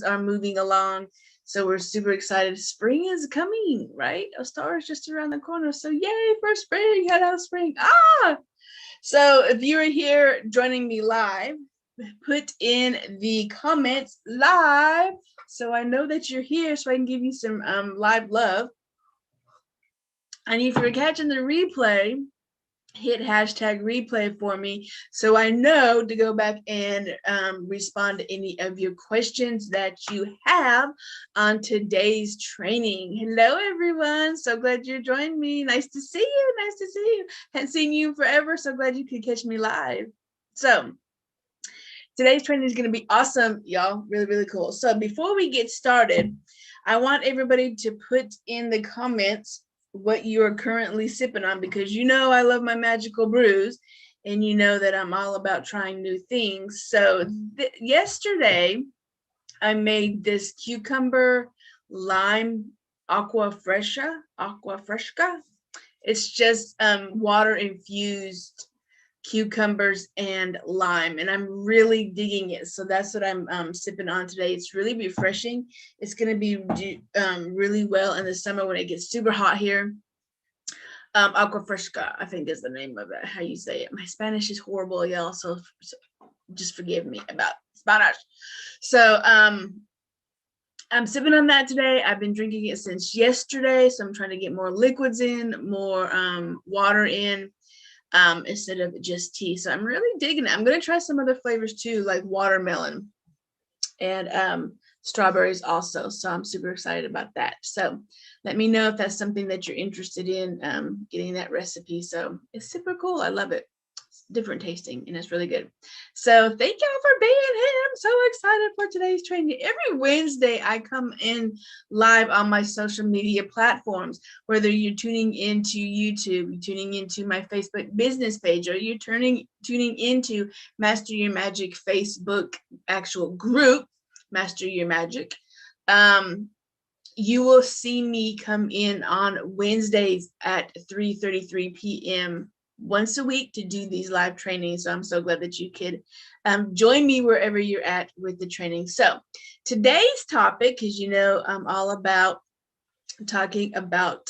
are moving along. So we're super excited. Spring is coming, right? A star is just around the corner. So yay for spring. Hello, spring. So if you are here joining me live, put in the comments live so I know that you're here so I can give you some live love. And if you're catching the replay, hit hashtag replay for me so I know to go back and respond to any of your questions that you have on today's training. Hello, everyone. So glad you joined me. Nice to see you. Nice to see you. Hadn't seen you forever. So glad you could catch me live. So today's training is going to be awesome, y'all. Really, really cool. So before we get started, I want everybody to put in the comments what you are currently sipping on, because you know I love my magical brews and you know that I'm all about trying new things. So yesterday I made this cucumber lime aqua fresca. It's just water infused cucumbers and lime, and I'm really digging it. So that's what I'm sipping on today. It's really refreshing. It's going to be really well in the summer when it gets super hot here. Agua fresca, I think is the name of it, how you say it. My Spanish is horrible, y'all, so just forgive me about Spanish. So I'm sipping on that today. I've been drinking it since yesterday, so I'm trying to get more liquids in, more water in, instead of just tea. So I'm really digging it. I'm going to try some other flavors too, like watermelon and strawberries also. So I'm super excited about that. So let me know if that's something that you're interested in, getting that recipe. So it's super cool. I love it. It's different tasting and it's really good. So thank y'all for being here. I'm so excited for today's training. Every Wednesday I come in live on my social media platforms, whether you're tuning into YouTube, you're tuning into my Facebook business page, or you're tuning into Master Your Magic Facebook actual group, Master Your Magic. You will see me come in on Wednesdays at 3:33 p.m. once a week to do these live trainings. So I'm so glad that you could join me wherever you're at with the training. So today's topic, because you know I'm all about talking about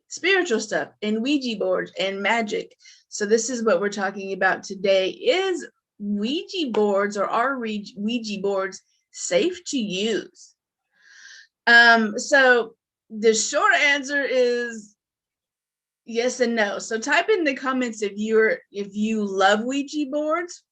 spiritual stuff and Ouija boards and magic. So this is what we're talking about today. Is Ouija boards, or are Ouija boards safe to use? So the short answer is yes and no. So type in the comments if you love Ouija boards,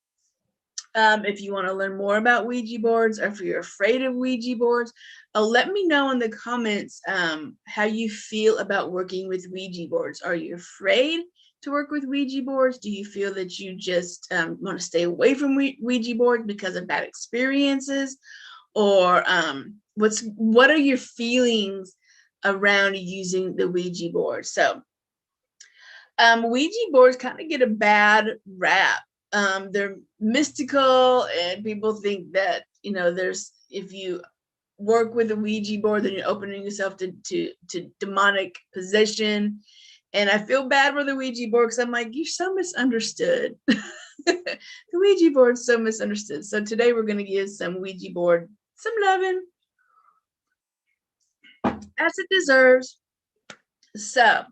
if you want to learn more about Ouija boards, or if you're afraid of Ouija boards. Let me know in the comments how you feel about working with Ouija boards. Are you afraid to work with Ouija boards? Do you feel that you just want to stay away from Ouija boards because of bad experiences? Or what are your feelings around using the Ouija board? So Ouija boards kind of get a bad rap. They're mystical, and people think that, you know, if you work with a Ouija board, then you're opening yourself to demonic possession. And I feel bad for the Ouija board, because I'm like, you're so misunderstood. The Ouija board's so misunderstood. So today we're going to give some Ouija board some loving, as it deserves. So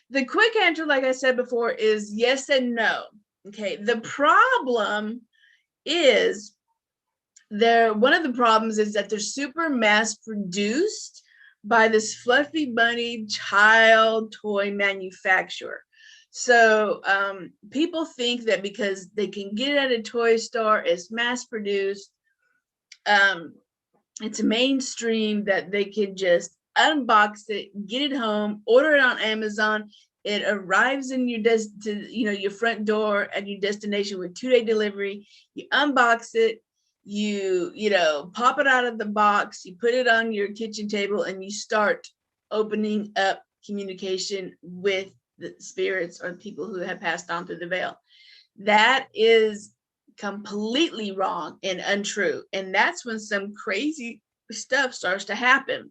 the quick answer, like I said before, is yes and no. Okay, the problem is one of the problems is that they're super mass produced by this fluffy bunny child toy manufacturer. So people think that because they can get it at a toy store, it's mass produced, it's mainstream, that they can just unbox it, get it home, order it on Amazon. It arrives in your front door at your destination with 2-day delivery. You unbox it, you pop it out of the box, you put it on your kitchen table, and you start opening up communication with the spirits or people who have passed on through the veil. That is completely wrong and untrue. And that's when some crazy stuff starts to happen,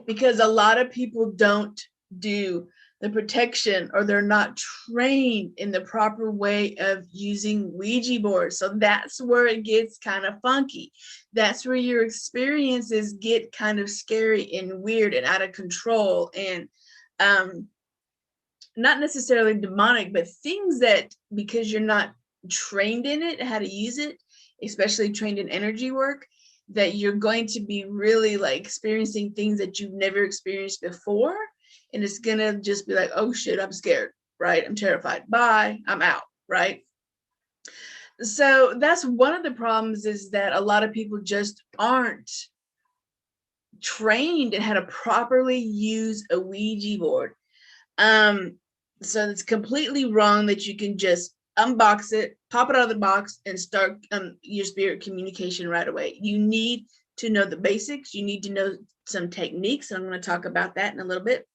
because a lot of people don't do the protection, or they're not trained in the proper way of using Ouija boards. So that's where it gets kind of funky. That's where your experiences get kind of scary and weird and out of control, and not necessarily demonic, but things that, because you're not trained in it, how to use it, especially trained in energy work, that you're going to be really like experiencing things that you've never experienced before. And it's gonna just be like, oh shit, I'm scared, right? I'm terrified. Bye, I'm out, right? So that's one of the problems, is that a lot of people just aren't trained in how to properly use a Ouija board. So it's completely wrong that you can just unbox it, pop it out of the box, and start your spirit communication right away. You need to know the basics. You need to know some techniques. I'm going to talk about that in a little bit.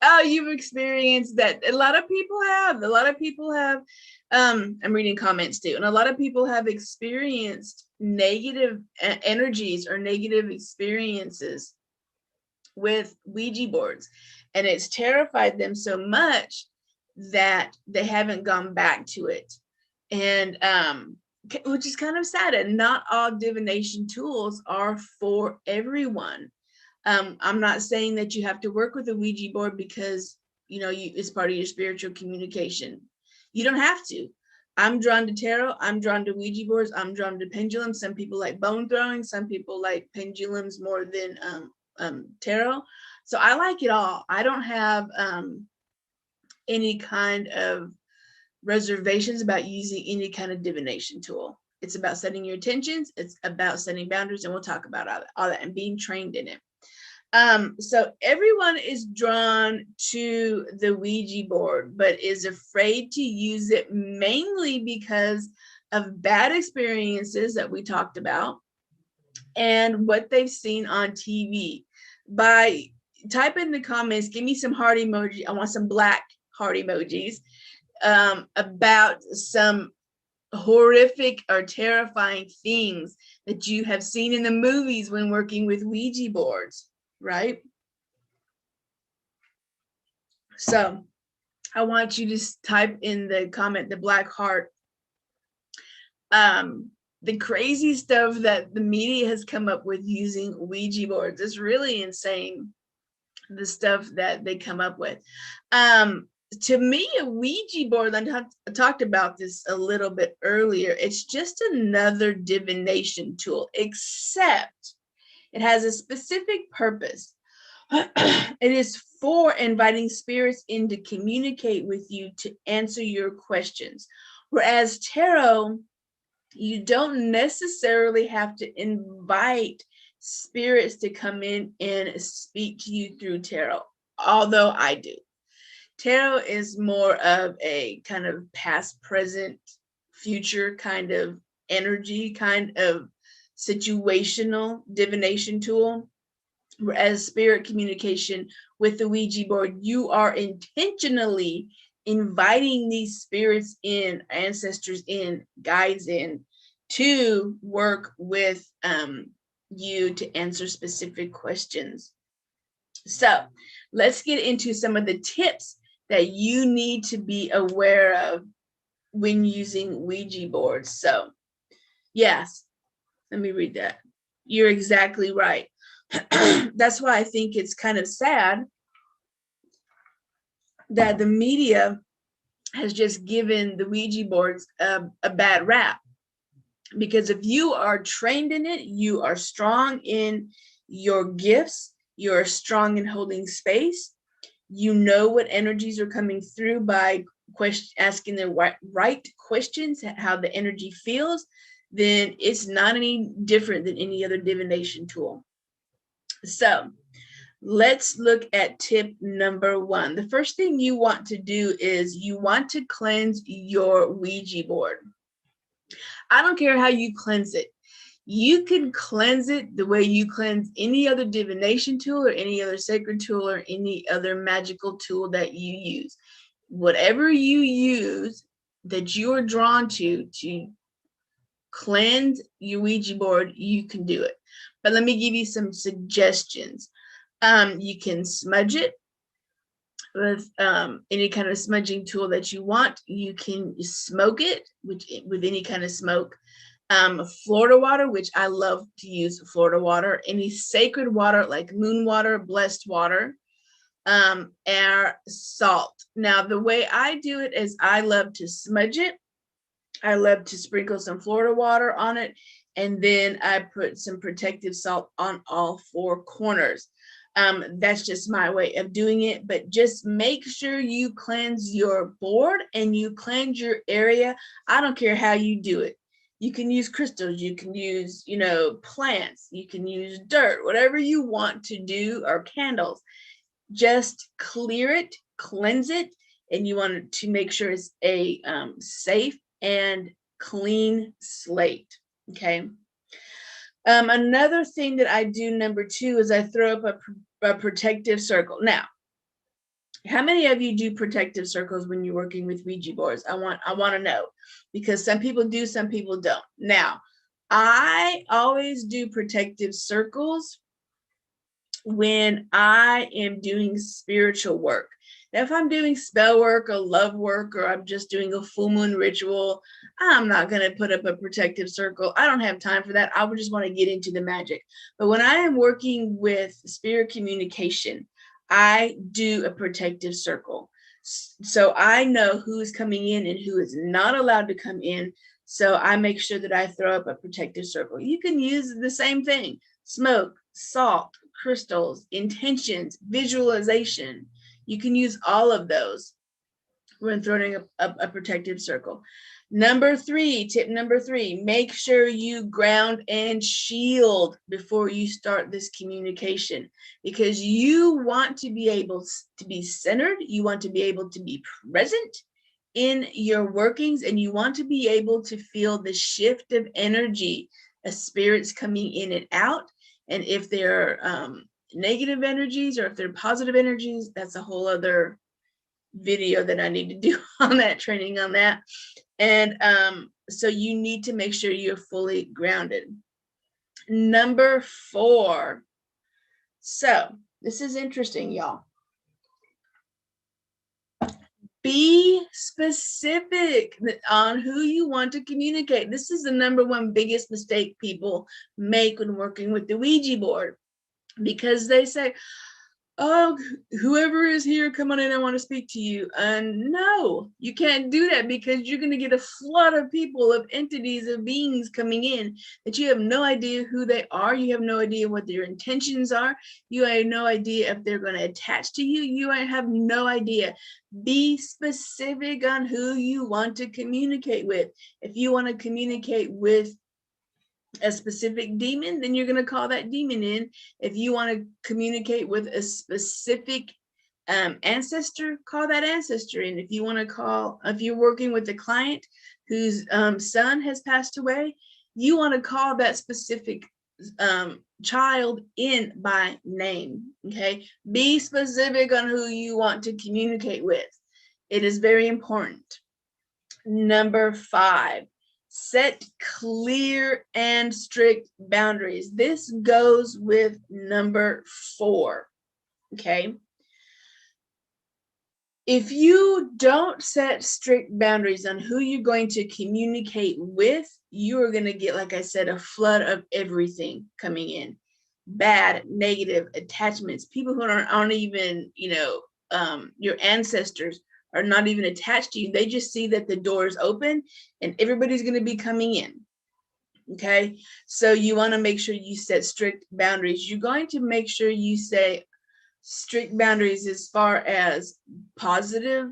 Oh, you've experienced that. A lot of people have. I'm reading comments too, and a lot of people have experienced negative energies or negative experiences with Ouija boards, and it's terrified them so much that they haven't gone back to it. And which is kind of sad. And not all divination tools are for everyone. I'm not saying that you have to work with a Ouija board because, it's part of your spiritual communication. You don't have to. I'm drawn to tarot. I'm drawn to Ouija boards. I'm drawn to pendulums. Some people like bone throwing. Some people like pendulums more than tarot. So I like it all. I don't have any kind of reservations about using any kind of divination tool. It's about setting your intentions. It's about setting boundaries, and we'll talk about all that and being trained in it. So everyone is drawn to the Ouija board, but is afraid to use it, mainly because of bad experiences that we talked about and what they've seen on TV. Type in the comments, give me some heart emoji. I want some black heart emojis about some horrific or terrifying things that you have seen in the movies when working with Ouija boards. Right? So I want you to type in the comment, the black heart. The crazy stuff that the media has come up with using Ouija boards is really insane. The stuff that they come up with. To me, a Ouija board, I talked about this a little bit earlier, it's just another divination tool, except it has a specific purpose. It is for inviting spirits in to communicate with you to answer your questions. Whereas tarot, you don't necessarily have to invite spirits to come in and speak to you through tarot, although I do. Tarot is more of a kind of past, present, future kind of energy, kind of situational divination tool. Whereas spirit communication with the Ouija board, you are intentionally inviting these spirits in, ancestors in, guides in, to work with you to answer specific questions. So let's get into some of the tips that you need to be aware of when using Ouija boards. So yes, let me read that. You're exactly right. That's why I think it's kind of sad that the media has just given the Ouija boards a bad rap. Because if you are trained in it, you are strong in your gifts, you're strong in holding space, you know what energies are coming through by asking the right questions, how the energy feels, then it's not any different than any other divination tool. So let's look at tip number 1. The first thing you want to do is you want to cleanse your Ouija board. I don't care how you cleanse it. You can cleanse it the way you cleanse any other divination tool or any other sacred tool or any other magical tool that you use. Whatever you use that you are drawn to cleanse your Ouija board, you can do it. But let me give you some suggestions. You can smudge it with any kind of smudging tool that you want. You can smoke it with any kind of smoke. Florida water, which I love to use Florida water, any sacred water like moon water, blessed water, air, salt. Now, the way I do it is I love to smudge it. I love to sprinkle some Florida water on it, and then I put some protective salt on all four corners. That's just my way of doing it, but just make sure you cleanse your board and you cleanse your area. I don't care how you do it. You can use crystals, you can use, plants, you can use dirt, whatever you want to do, or candles. Just clear it, cleanse it, and you want to make sure it's a safe and clean slate. Okay. Another thing that I do, number 2, is I throw up a protective circle. Now, how many of you do protective circles when you're working with Ouija boards? I want to know, because some people do, some people don't. Now, I always do protective circles when I am doing spiritual work. Now, if I'm doing spell work or love work, or I'm just doing a full moon ritual, I'm not going to put up a protective circle. I don't have time for that. I would just want to get into the magic. But when I am working with spirit communication, I do a protective circle. So I know who is coming in and who is not allowed to come in. So I make sure that I throw up a protective circle. You can use the same thing: smoke, salt, crystals, intentions, visualization. You can use all of those when throwing a protective circle. Tip number 3, make sure you ground and shield before you start this communication, because you want to be able to be centered. You want to be able to be present in your workings, and you want to be able to feel the shift of energy of spirits coming in and out. And if they're negative energies or if they're positive energies, that's a whole other video that I need to do on that, training on that. And so you need to make sure you're fully grounded. Number 4. So this is interesting, y'all. Be specific on who you want to communicate. This is the number 1 biggest mistake people make when working with the Ouija board, because they say, oh, whoever is here, come on in, I want to speak to you. And no, you can't do that, because you're going to get a flood of people, of entities, of beings coming in that you have no idea who they are. You have no idea what their intentions are. You have no idea if they're going to attach to you. You have no idea. Be specific on who you want to communicate with. If you want to communicate with a specific demon, then you're going to call that demon in. If you want to communicate with a specific ancestor, call that ancestor in. If you're working with a client whose son has passed away, you want to call that specific child in by name. Okay, be specific on who you want to communicate with. It is very important. Number 5, set clear and strict boundaries. This goes with number 4. Okay. If you don't set strict boundaries on who you're going to communicate with, you are going to get, like I said, a flood of everything coming in. Bad, negative attachments, people who aren't even, your ancestors are not even attached to you. They just see that the door is open and everybody's going to be coming in. Okay. So you want to make sure you set strict boundaries. You're going to make sure you say strict boundaries as far as positive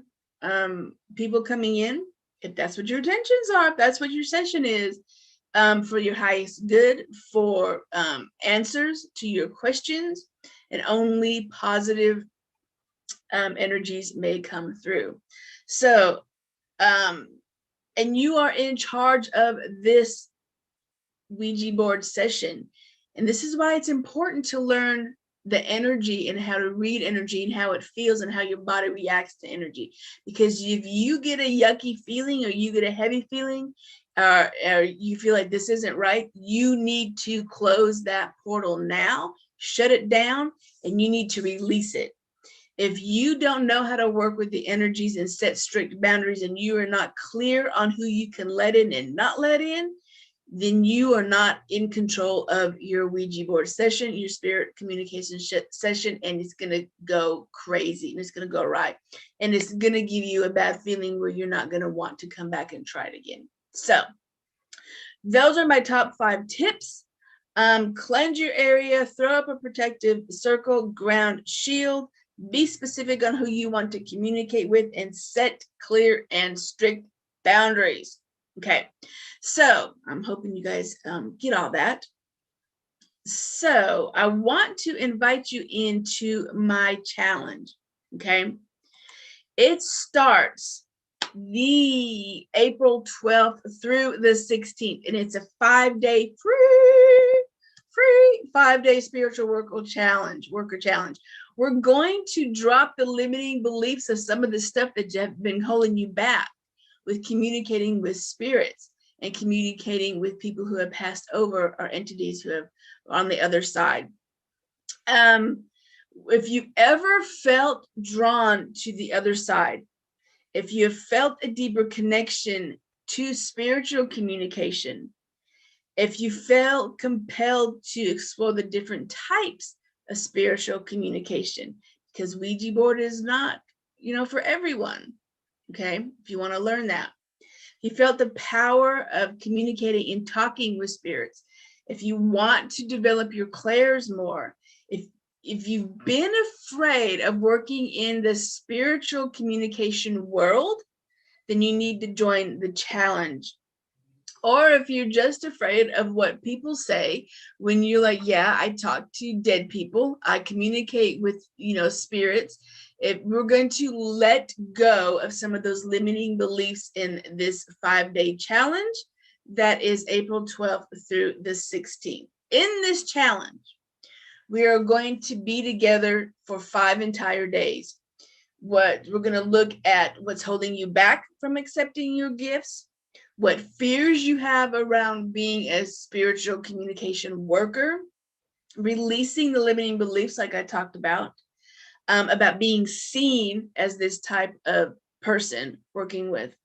people coming in, if that's what your intentions are, if that's what your session is, for your highest good, for answers to your questions, and only positive energies may come through. So, and you are in charge of this Ouija board session. And this is why it's important to learn the energy and how to read energy and how it feels and how your body reacts to energy. Because if you get a yucky feeling or you get a heavy feeling, or you feel like this isn't right, you need to close that portal now, shut it down, and you need to release it. If you don't know how to work with the energies and set strict boundaries, and you are not clear on who you can let in and not let in, then you are not in control of your Ouija board session, your spirit communication session, and it's going to go crazy, and it's going to go right. And it's going to give you a bad feeling where you're not going to want to come back and try it again. So those are my top 5 tips. Cleanse your area, throw up a protective circle, ground, shield, be specific on who you want to communicate with, and set clear and strict boundaries. Okay, so I'm hoping you guys get all that. So I want to invite you into my challenge. Okay, it starts the April 12th through the 16th, and it's a 5-day free 5-day spiritual worker challenge. We're going to drop the limiting beliefs of some of the stuff that have been holding you back with communicating with spirits and communicating with people who have passed over, or entities who have on the other side. If you've ever felt drawn to the other side, if you have felt a deeper connection to spiritual communication, if you felt compelled to explore the different types of spiritual communication, because Ouija board is not, for everyone. Okay, if you want to learn that. If you felt the power of communicating and talking with spirits, if you want to develop your clairs more, if you've been afraid of working in the spiritual communication world, then you need to join the challenge. Or if you're just afraid of what people say when you're like, yeah, I talk to dead people, I communicate with, spirits. If we're going to let go of some of those limiting beliefs in this 5-day challenge, that is April 12th through the 16th. In this challenge, we are going to be together for 5 entire days. We're going to look at what's holding you back from accepting your gifts, what fears you have around being a spiritual communication worker, releasing the limiting beliefs like I talked about being seen as this type of person working with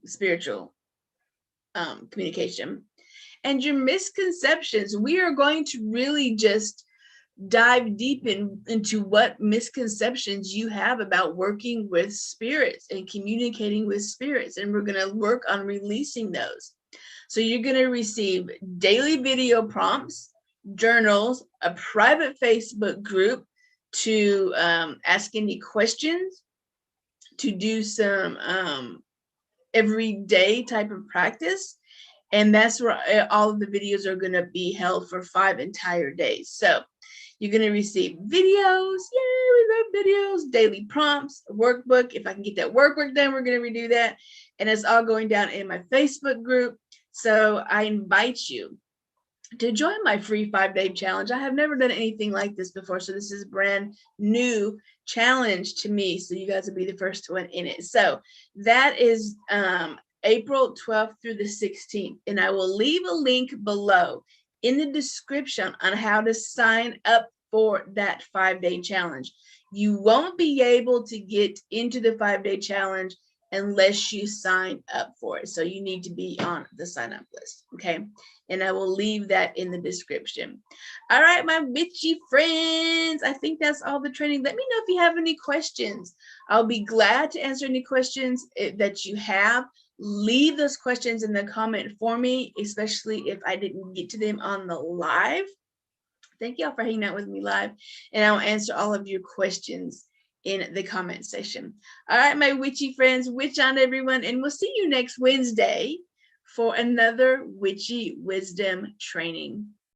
spiritual communication, and your misconceptions. We are going to really just dive deep into what misconceptions you have about working with spirits and communicating with spirits, and we're going to work on releasing those. So you're going to receive daily video prompts, journals, a private Facebook group to ask any questions, to do some everyday type of practice. And that's where all of the videos are going to be held for 5 entire days. So you're going to receive videos. Yay, we love videos, daily prompts, a workbook. If I can get that workbook done, we're going to redo that. And it's all going down in my Facebook group. So I invite you to join my free 5-day challenge. I have never done anything like this before, so this is a brand new challenge to me. So you guys will be the first one in it. So that is April 12th through the 16th. And I will leave a link below in the description on how to sign up for that 5-day challenge. You won't be able to get into the 5-day challenge unless you sign up for it. So you need to be on the sign up list. Okay. And I will leave that in the description. All right, my witchy friends. I think that's all the training. Let me know if you have any questions. I'll be glad to answer any questions that you have. Leave those questions in the comment for me, especially if I didn't get to them on the live. Thank y'all for hanging out with me live, and I'll answer all of your questions in the comment section. All right, my witchy friends, witch on everyone, and we'll see you next Wednesday for another witchy wisdom training.